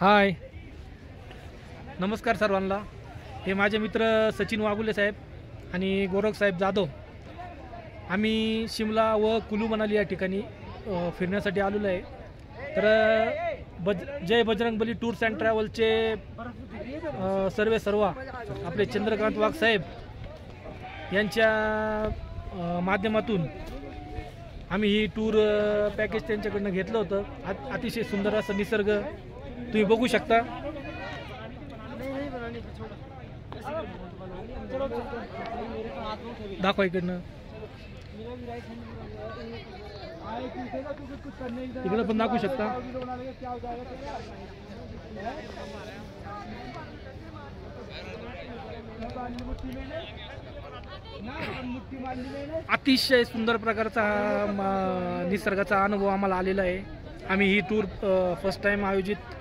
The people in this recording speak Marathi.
हाय, नमस्कार सर्वांना। हे माझे मित्र सचिन वाघुले साहेब आणि गोरख साहेब जाधव। आम्ही शिमला व कुलू मनाली या ठिकाणी फिरण्यासाठी आलेलो आहे। तर जय बजरंगबली टूर्स अँड ट्रॅव्हलचे सर्व आपले चंद्रकांत वाघ साहेब यांच्या माध्यमातून आम्ही ही टूर पॅकेज त्यांच्याकडनं घेतलं होतं। अतिशय सुंदर असं निसर्ग तुम्ही बघू शकता। दाखवा इकडनं, इकडं पण दाखवू शकता। अतिशय सुंदर प्रकारचा निसर्गाचा अनुभव आम्हाला आलेला आहे। आम्ही ही टूर फर्स्ट टाइम आयोजित